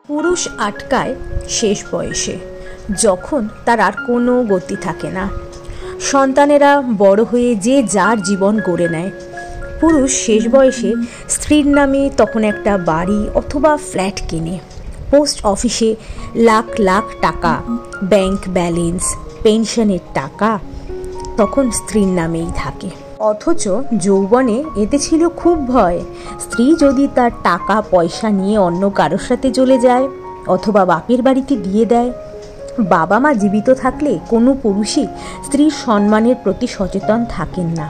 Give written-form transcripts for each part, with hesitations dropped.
পুরুষ আটকায় শেষ বয়সে, যখন তার আর কোনো গতি থাকে না। সন্তানেরা বড় হয়ে যে যার জীবন গড়ে নেয়। পুরুষ শেষ বয়সে স্ত্রীর নামে তখন একটা বাড়ি অথবা ফ্ল্যাট কেনে। পোস্ট অফিসে লাখ লাখ টাকা, ব্যাংক ব্যালেন্স, পেনশনের টাকা তখন স্ত্রীর নামেই থাকে। অথচ যৌবনে এতে ছিল খুব ভয়। স্ত্রী যদি তার টাকা পয়সা নিয়ে অন্য কারোর সাথে চলে যায় অথবা বাপের বাড়িতে দিয়ে দেয়। বাবা মা জীবিত থাকলে কোনো পুরুষই স্ত্রীর সম্মানের প্রতি সচেতন থাকেন না।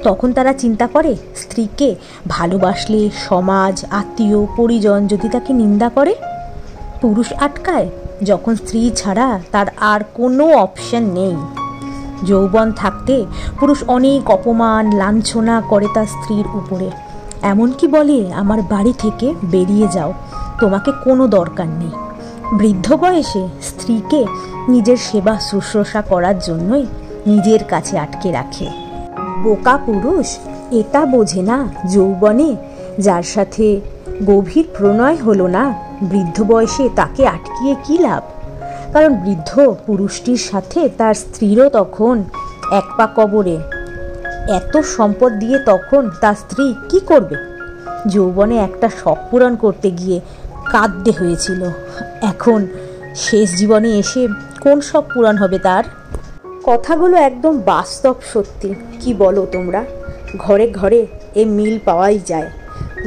তখন তারা চিন্তা করে, স্ত্রীকে ভালোবাসলে সমাজ, আত্মীয়, পরিজন যদি তাকে নিন্দা করে। পুরুষ আটকায় যখন স্ত্রী ছাড়া তার আর কোনো অপশন নেই। যৌবন থাকতে পুরুষ অনেক অপমান লাঞ্ছনা করে তার স্ত্রীর উপরে। এমনকি বলে, আমার বাড়ি থেকে বেরিয়ে যাও, তোমাকে কোনো দরকার নেই। বৃদ্ধ বয়সে স্ত্রীকে নিজের সেবা শুশ্রূষা করার জন্যই নিজের কাছে আটকে রাখে। বোকা পুরুষ এটা বোঝে না, যৌবনে যার সাথে গভীর প্রণয় হলো না, বৃদ্ধ বয়সে তাকে আটকিয়ে কী লাভ। কারণ বৃদ্ধ পুরুষটির সাথে তার স্ত্রীরও তখন এক পা কবরে। এত সম্পদ দিয়ে তখন তার স্ত্রী কি করবে? যৌবনে একটা শখ পূরণ করতে গিয়ে কাঁদতে হয়েছিল। এখন শেষ জীবনে এসে কোন শখ পূরণ হবে তার? কথাগুলো একদম বাস্তব সত্যি। কি বলো তোমরা? ঘরে ঘরে এ মিল পাওয়াই যায়।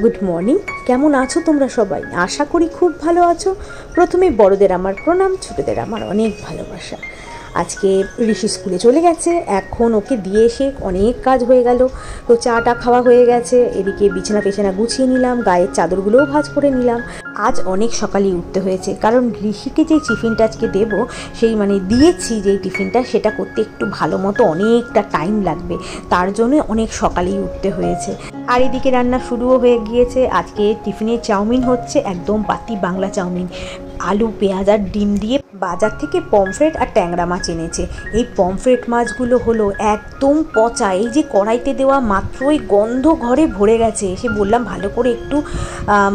গুড মর্নিং, কেমন আছো তোমরা সবাই? আশা করি খুব ভালো আছো। প্রথমে বড়দের আমার প্রণাম, ছোটদের আমার অনেক ভালোবাসা। আজকে ঋষি স্কুলে চলে গেছে, এখন ওকে দিয়ে এসে অনেক কাজ হয়ে গেল। তো চাটা খাওয়া হয়ে গেছে, এদিকে বিছানা পেছানা গুছিয়ে নিলাম, গায়ের চাদরগুলোও ভাঁজ করে নিলাম। আজ অনেক সকালেই উঠতে হয়েছে, কারণ ঋষিকে যে টিফিনটা আজকে দেবো, দিয়েছি যেই টিফিনটা, সেটা করতে একটু ভালো মতো অনেকটা টাইম লাগবে, তার জন্য অনেক সকালেই উঠতে হয়েছে। আর এদিকে রান্না শুরুও হয়ে গিয়েছে। আজকে টিফিনে চাউমিন হচ্ছে, একদম পাতি বাংলা চাউমিন, আলু পেঁয়াজ আর ডিম দিয়ে। বাজার থেকে পমফ্রেট আর ট্যাংরা মাছ এনেছে। এই পমফ্রেট মাছগুলো হলো একদম পচা, এই যে কড়াইতে দেওয়া মাত্রই গন্ধ ঘরে ভরে গেছে। এসে বললাম ভালো করে একটু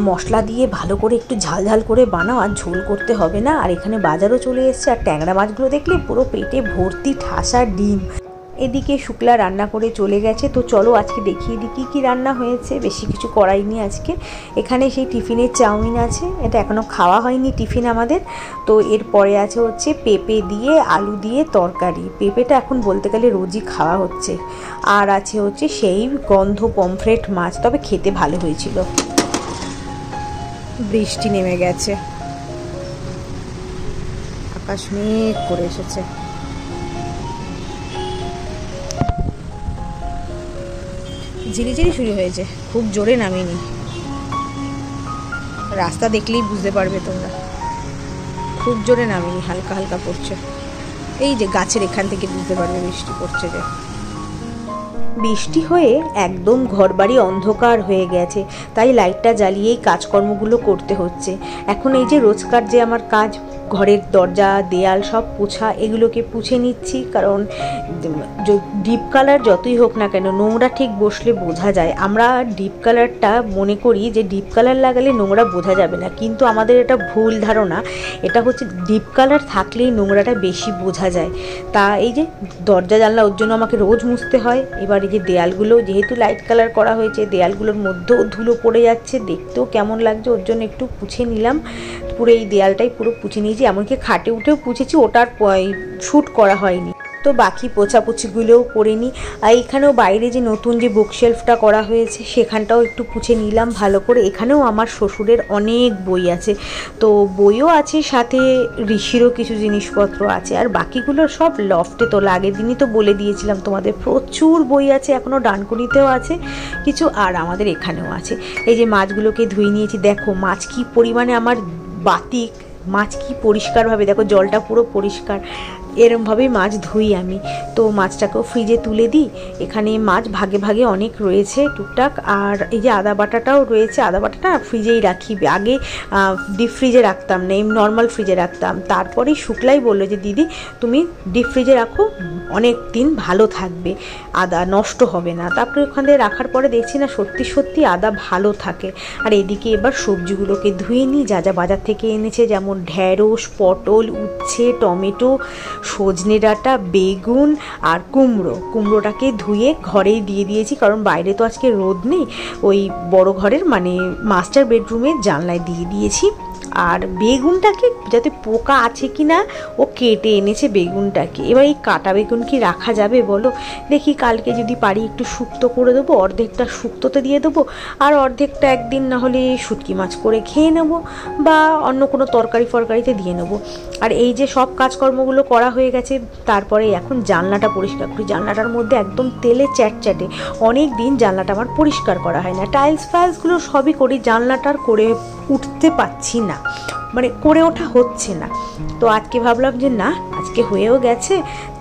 মশলা দিয়ে ভালো করে একটু ঝাল ঝাল করে বানাও, আর ঝোল করতে হবে না। আর এখানে বাজারও চলে এসছে। আর ট্যাংরা মাছগুলো দেখলে পুরো পেটে ভর্তি ঠাসা ডিম। এদিকে শুক্লা রান্না করে চলে গেছে। তো চলো আজকে দেখিয়ে দিই কী রান্না হয়েছে। বেশি কিছু করাইনি আজকে। এখানে সেই টিফিনের চাউমিন আছে, এটা এখনও খাওয়া হয়নি টিফিন আমাদের। তো এরপরে আছে হচ্ছে পেঁপে দিয়ে আলু দিয়ে তরকারি। পেঁপেটা এখন বলতে গেলে রোজই খাওয়া হচ্ছে। আর আছে হচ্ছে সেই গন্ধ পমফ্রেট মাছ, তবে খেতে ভালো হয়েছিল। বৃষ্টি নেমে গেছে, আকাশ মেঘ করে এসেছে। ঝিরিঝিরি শুরু হয়েছে, খুব জোরে নামেনি। রাস্তা দেখলেই বুঝতে পারবে তোমরা, খুব জোরে নামেনি, হালকা হালকা পড়ছে। এই যে গাছের এখান থেকে বুঝতে পারবে বৃষ্টি পড়ছে। যে বৃষ্টি হয়ে একদম ঘরবাড়ি অন্ধকার হয়ে গেছে, তাই লাইটটা জ্বালিয়েই কাজকর্মগুলো করতে হচ্ছে। এখন এই যে রোজকার যে আমার কাজ, ঘরের দরজা দেয়াল সব পোছা, এগুলোকে পুছে নিচ্ছি। কারণ ডিপ কালার যতই হোক না কেন, নোংরা ঠিক বসলে বোঝা যায়। আমরা ডিপ কালারটা মনে করি যে ডিপ কালার লাগালে নোংরা বোঝা যাবে না, কিন্তু আমাদের এটা ভুল ধারণা। এটা হচ্ছে ডিপ কালার থাকলেই নোংরাটা বেশি বোঝা যায়। তা এই যে দরজা জানলা, ওর জন্য আমাকে রোজ মুছতে হয়। এবার এই যে দেয়ালগুলো যেহেতু লাইট কালার করা হয়েছে, দেয়ালগুলোর মধ্যেও ধুলো পড়ে যাচ্ছে, দেখতেও কেমন লাগছে, ওর জন্য একটু পুছে নিলাম। পুরো এই দেয়ালটাই পুরো পুছে নিয়েছি, এমনকি খাটে উঠেও পুছেছি, ওটার শ্যুট করা হয়নি। তো বাকি পোছাপুছিগুলোও করে নিই। আর এখানেও বাইরে যে নতুন যে বুকশেলফটা করা হয়েছে, সেখানটাও একটু পুছে নিলাম ভালো করে। এখানেও আমার শ্বশুরের অনেক বই আছে, তো বইও আছে, সাথে ঋষিরও কিছু জিনিসপত্র আছে। আর বাকিগুলো সব লফটে তোলা, আগের দিনই তো বলে দিয়েছিলাম তোমাদের। প্রচুর বই আছে, এখনও ডানকুনিতেও আছে কিছু, আর আমাদের এখানেও আছে। এই যে মাছগুলোকে ধুয়ে নিয়েছি, দেখো মাছ কি পরিমাণে আমার বাতিক, মাছ কি পরিষ্কারভাবে, দেখো জলটা পুরো পরিষ্কার। এরমভাবেই মাছ ধুই আমি। তো মাছটাকেও ফ্রিজে তুলে দিই। এখানে মাছ ভাগে ভাগে অনেক রয়েছে টুকটাক। আর এই যে আদা বাটাটাও রয়েছে, আদা বাটাটা ফ্রিজেই রাখি। আগে ডিপ ফ্রিজে রাখতাম না, এই নর্মাল ফ্রিজে রাখতাম। তারপরেই শুক্লাই বললো যে দিদি তুমি ডিপ ফ্রিজে রাখো, অনেক দিন ভালো থাকবে, আদা নষ্ট হবে না। তারপরে ওখানে রাখার পরে দেখছি না সত্যি সত্যি আদা ভালো থাকে। আর এদিকে এবার সবজিগুলোকে ধুয়ে নিই, যা যা বাজার থেকে এনেছে, যেমন ঢ্যাঁড়স, পটল, উচ্ছে, টমেটো, সজনে ডাঁটা, বেগুন আর কুমড়োটাকে ধুয়ে ঘরেই দিয়ে দিয়েছি, কারণ বাইরে তো আজকে রোদ নেই। ওই বড় ঘরের মানে মাস্টার বেডরুমের জানলায় দিয়ে দিয়েছি। আর বেগুনটাকে যাতে পোকা আছে কি না ও কেটে এনেছে বেগুনটাকে। এবার এই কাটা বেগুন কি রাখা যাবে বলো? দেখি কালকে যদি পারি একটু শুক্তো করে দেবো, অর্ধেকটা শুক্তোতে দিয়ে দেবো, আর অর্ধেকটা একদিন না হলে শুটকি মাছ করে খেয়ে নেব, বা অন্য কোনো তরকারি ফরকারিতে দিয়ে নেবো। আর এই যে সব কাজকর্মগুলো করা হয়ে গেছে, তারপরে এখন জানলাটা পরিষ্কার করি। জানলাটার মধ্যে একদম তেলে চ্যাটচ্যাটে, অনেক দিন জানলাটা আমার পরিষ্কার করা হয় না। টাইলস ফাইলসগুলো সবই করি, জানলাটার করে উঠতে পারছি না, মানে করে ওঠা হচ্ছে না। তো আজকে ভাবলাম যে না, আজকে হয়েও গেছে,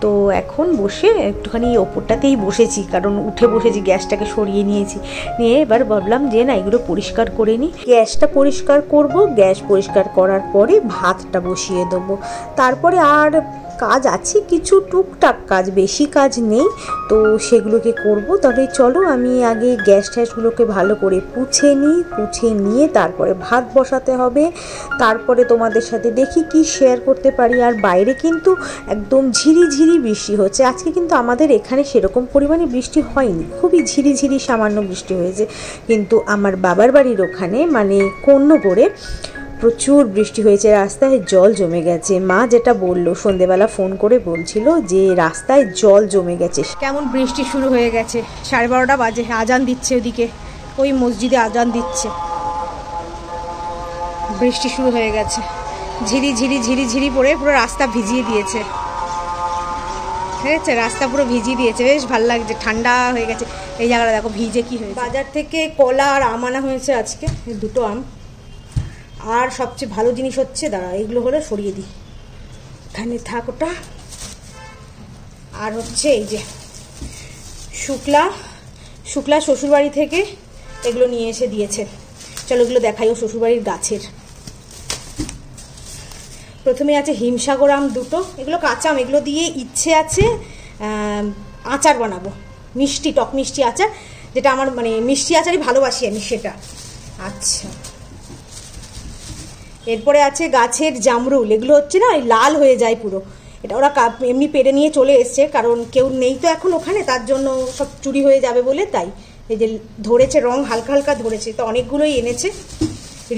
তো এখন বসে একটুখানি ওপরটাতেই বসেছি, কারণ উঠে বসেছি, গ্যাসটাকে সরিয়ে নিয়েছি। নিয়ে এবার ভাবলাম যে না, এগুলো পরিষ্কার করে নিই। গ্যাসটা পরিষ্কার করব, গ্যাস পরিষ্কার করার পরে ভাতটা বসিয়ে দেবো। তারপরে আর কাজ আছে কিছু টুকটাক কাজ, বেশি কাজ নেই, তো সেগুলোকে করব। তবে চলো আমি আগে গ্যাস ট্যাসগুলোকে ভালো করে পুছে নিই, পুছে নিয়ে তারপরে ভাত বসাতে হবে। তারপরে তোমাদের সাথে দেখি কি শেয়ার করতে পারি। আর বাইরে কিন্তু একদম ঝিরিঝিরি বৃষ্টি হচ্ছে আজকে, কিন্তু আমাদের এখানে সেরকম পরিমাণে বৃষ্টি হয়নি, খুবই ঝিরিঝিরি সামান্য বৃষ্টি হয়েছে। কিন্তু আমার বাবার বাড়ির ওখানে মানে কোন্নগরে প্রচুর বৃষ্টি হয়েছে, রাস্তায় জল জমে গেছে। মা যেটা বললো, সন্ধেবেলা ফোন করে বলছিল যে রাস্তায় জল জমে গেছে। কেমন বৃষ্টি শুরু হয়ে গেছে, 12:30 বাজে, আজান দিচ্ছে ওদিকে, ওই মসজিদে আজান দিচ্ছে। বৃষ্টি শুরু হয়ে গেছে, ঝিরি ঝিরি ঝিরি ঝিরি পড়ে পুরো রাস্তা ভিজিয়ে দিয়েছে। ঠিক আছে, রাস্তা পুরো ভিজিয়ে দিয়েছে, বেশ ভালো লাগছে, ঠান্ডা হয়ে গেছে। এই জায়গাটা দেখো ভিজে কি হয়েছে। বাজার থেকে কলা আর আম আনা হয়েছে আজকে, 2টো আম। আর সবচেয়ে ভালো জিনিস হচ্ছে, দাঁড়া এগুলো হলে সরিয়ে দিই, এখানে থাক ওটা। আর হচ্ছে এই যে শুক্লা শ্বশুরবাড়ি থেকে এগুলো নিয়ে এসে দিয়েছে। চলো এগুলো দেখাই, ও শ্বশুরবাড়ির গাছের। প্রথমে আছে হিমসাগর আম 2টো, এগুলো কাঁচা আম, এগুলো দিয়ে ইচ্ছে আছে আচার বানাবো, মিষ্টি টক মিষ্টি আচার, যেটা আমার মানে মিষ্টি আচারই ভালোবাসি আমি সেটা। আচ্ছা, এরপরে আছে গাছের জামরুল, এগুলো হচ্ছে না লাল হয়ে যায় পুরো, এটা ওরা এমনি পেরে নিয়ে চলে এসছে, কারণ কেউ নেই তো এখন ওখানে, তার জন্য সব চুরি হয়ে যাবে বলে। তাই এই যে ধরেছে, রং হালকা হালকা ধরেছে, তো অনেকগুলোই এনেছে।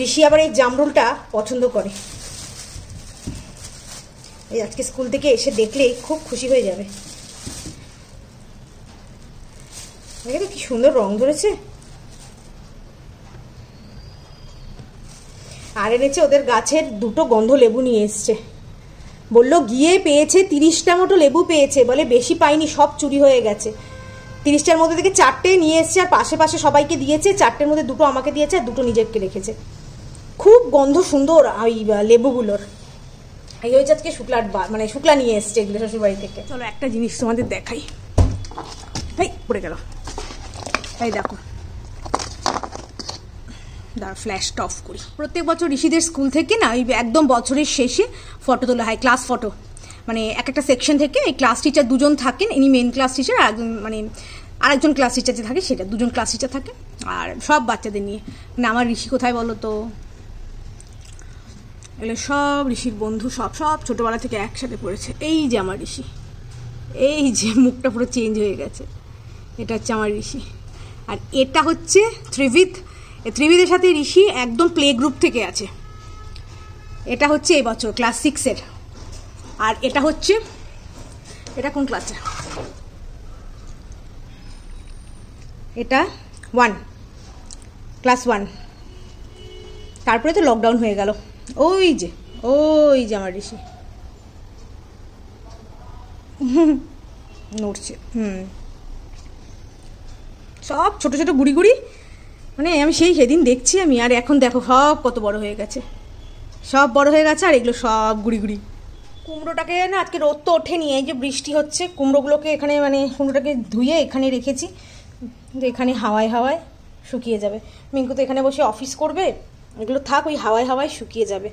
ঋষি আবার এই জামরুলটা পছন্দ করে, এই আজকে স্কুল থেকে এসে দেখলে খুব খুশি হয়ে যাবে। কি সুন্দর রং ধরেছে। আর এনেছে ওদের গাছের 2টো গন্ধ লেবু নিয়ে এসছে, বললো গিয়ে পেয়েছে 30টা মতো লেবু পেয়েছে, বলে বেশি পাইনি, সব চুরি হয়ে গেছে। 30টার মধ্যে থেকে 4টে নিয়ে এসছে, আর পাশে পাশে সবাইকে দিয়েছে। 4টের মধ্যে 2টো আমাকে দিয়েছে, আর 2টো নিজেকে রেখেছে। খুব গন্ধ সুন্দর ওই লেবুগুলোর। এই হয়েছে আজকে শুক্লা নিয়ে এসছে এগুলো শ্বশুরবাড়ি থেকে। চলো একটা জিনিস তোমাদের দেখাই, এই পড়ে গেল, এই দেখো, ফ্ল্যাশটা অফ করি। প্রত্যেক বছর ঋষিদের স্কুল থেকে না ওই একদম বছরের শেষে ফটো তোলা হয়, ক্লাস ফটো। মানে একটা সেকশন থেকে এই ক্লাস টিচার 2জন থাকেন, ইনি মেন ক্লাস টিচার, আর মানে আরেকজন ক্লাস টিচার যে থাকে সেটা, 2জন ক্লাস টিচার থাকে, আর সব বাচ্চাদের নিয়ে। মানে আমার ঋষি কোথায় বলো তো, এগুলো সব ঋষির বন্ধু, সব ছোটোবেলা থেকে একসাথে পড়েছে। এই যে আমার ঋষি, এই যে মুখটা পুরো চেঞ্জ হয়ে গেছে, এটা হচ্ছে আমার ঋষি। আর এটা হচ্ছে ত্রিবিদের সাথে ঋষি একদম প্লে গ্রুপ থেকে আছে। এটা হচ্ছে এবছর ক্লাস 6-এর। আর এটা হচ্ছে, এটা কোন ক্লাসে, এটা 1, ক্লাস 1। তারপরে তো লকডাউন হয়ে গেল। ওই যে আমার ঋষি নড়ছে। সব ছোট ছোট গুড়ি গুড়ি, মানে আমি সেদিন দেখছি আমি, আর এখন দেখো সব কত বড় হয়ে গেছে, সব বড় হয়ে গেছে, আর এগুলো সব গুড়ি গুড়ি। কুমড়োটাকে না আজকে রোদ তো ওঠেনি, এই যে বৃষ্টি হচ্ছে, কুমড়োগুলোকে এখানে মানে কুমড়োটাকে ধুয়ে এখানে রেখেছি, এখানে হাওয়ায় হাওয়ায় শুকিয়ে যাবে। মিঙ্কু তো এখানে বসে অফিস করবে, এগুলো থাক ওই হাওয়ায় হাওয়ায় শুকিয়ে যাবে।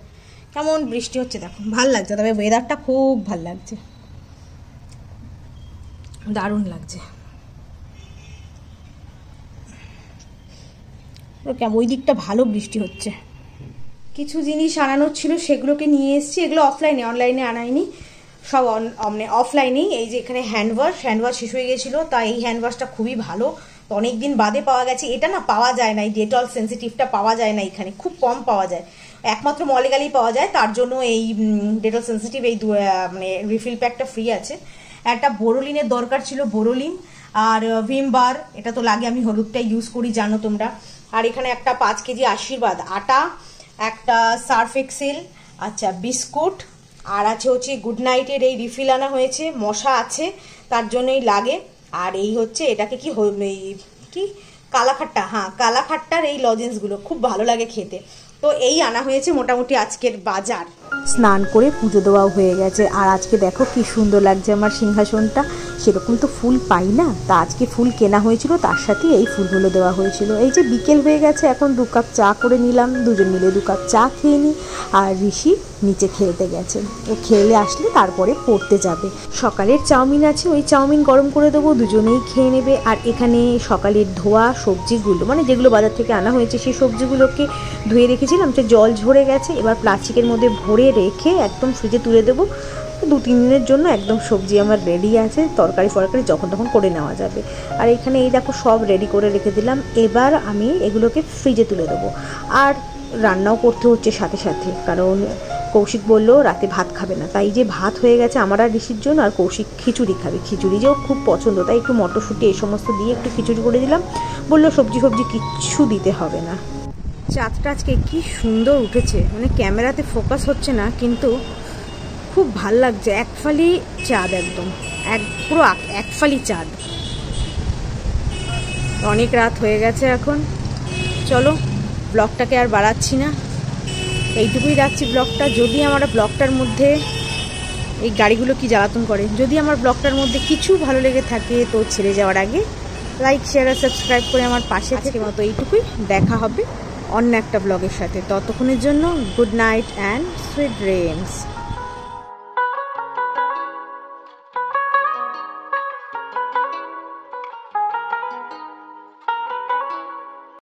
কেমন বৃষ্টি হচ্ছে দেখো, ভাল লাগছে, তবে ওয়েদারটা খুব ভাল লাগছে, দারুণ লাগছে। কেমন ওই দিকটা ভালো বৃষ্টি হচ্ছে। কিছু জিনিস আনানোর ছিল সেগুলোকে নিয়ে এসেছি, এগুলো অফলাইনে, অনলাইনে আনাইনি, সব অফলাইনেই। এই যে এখানে হ্যান্ড ওয়াশ শেষ হয়ে গেছিলো, তাই এই হ্যান্ড ওয়াশটা খুবই ভালো, অনেক দিন বাদে পাওয়া গেছে। এটা না পাওয়া যায় না, এই ডেটল সেন্সিটিভটা পাওয়া যায় না এখানে, খুব কম পাওয়া যায়, একমাত্র মলে গেলেই পাওয়া যায়। তার জন্য এই ডেটল সেন্সিটিভ এই মানে রিফিল প্যাকটা ফ্রি আছে। একটা বোরোলিনের দরকার ছিল, বোরোলিন আর ভিম বার, এটা তো লাগে, আমি হলুদটা ইউজ করি জানো তোমরা। আর এখানে একটা 5 কেজি আশীর্বাদ আটা, একটা সার্ফ এক্সেল, আচ্ছা বিস্কুট, আর আছে হচ্ছে গুড নাইটের এই রিফিল আনা হয়েছে, মশা আছে তার জন্যই লাগে। আর এই হচ্ছে এটাকে কি কালাখাট্টা, হ্যাঁ কালাখাট্টার এই লজেন্সগুলো খুব ভালো লাগে খেতে। তো এই আনা হয়েছে মোটামুটি আজকের বাজার। স্নান করে পুজো দেওয়াও হয়ে গেছে, আর আজকে দেখো কি সুন্দর লাগছে আমার সিংহাসনটা। সেরকম তো ফুল পাই না, তা আজকে ফুল কেনা হয়েছিল, তার সাথে এই ফুলগুলো দেওয়া হয়েছিল। এই যে বিকেল হয়ে গেছে, এখন 2 কাপ চা করে নিলাম, দুজন মিলে 2 কাপ চা খেয়ে নিই। আর ঋষি নিচে খেলতে গেছে, ও খেলে আসলে তারপরে পড়তে যাবে। সকালের চাউমিন আছে, ওই চাউমিন গরম করে দেবো, দুজনেই খেয়ে নেবে। আর এখানে সকালের ধোয়া সবজিগুলো, মানে যেগুলো বাজার থেকে আনা হয়েছে সেই সবজিগুলোকে ধুয়ে রেখেছিলাম, যে জল ঝরে গেছে, এবার প্লাস্টিকের মধ্যে ভরে রেখে একদম ফ্রিজে তুলে দেবো। 2-3 দিনের জন্য একদম সবজি আমার রেডি আছে, তরকারি যখন তখন করে নেওয়া যাবে। আর এখানে এই দেখো সব রেডি করে রেখে দিলাম, এবার আমি এগুলোকে ফ্রিজে তুলে দেবো। আর রান্নাও করতে হচ্ছে সাথে সাথে, কারণ কৌশিক বললো রাতে ভাত খাবে না, তাই যে ভাত হয়ে গেছে আমার আর ঋষির জন্য। আর কৌশিক খিচুড়ি খাবে, খিচুড়ি যে ও খুব পছন্দ, তাই একটু মটরশুঁটি এই সমস্ত দিয়ে একটু খিচুড়ি করে দিলাম। বললো সবজি কিচ্ছু দিতে হবে না। চাঁদটা আজকে কি সুন্দর উঠেছে, মানে ক্যামেরাতে ফোকাস হচ্ছে না, কিন্তু খুব ভাল লাগছে। একফালি চাঁদ, একদম পুরো একফালি চাঁদ। অনেক রাত হয়ে গেছে এখন, চলো ব্লগটাকে আর বাড়াচ্ছি না, এইটুকুই রাখছি ব্লগটা। যদি আমার ব্লগটার মধ্যে এই গাড়িগুলো কি জ্বালাতন করে, যদি আমার ব্লগটার মধ্যে কিছু ভালো লেগে থাকে তো ছেড়ে যাওয়ার আগে লাইক শেয়ার আর সাবস্ক্রাইব করে আমার পাশে থেকে মতো এইটুকুই। দেখা হবে অন্য একটা ব্লগের সাথে, ততক্ষণের জন্য good night and sweet dreams.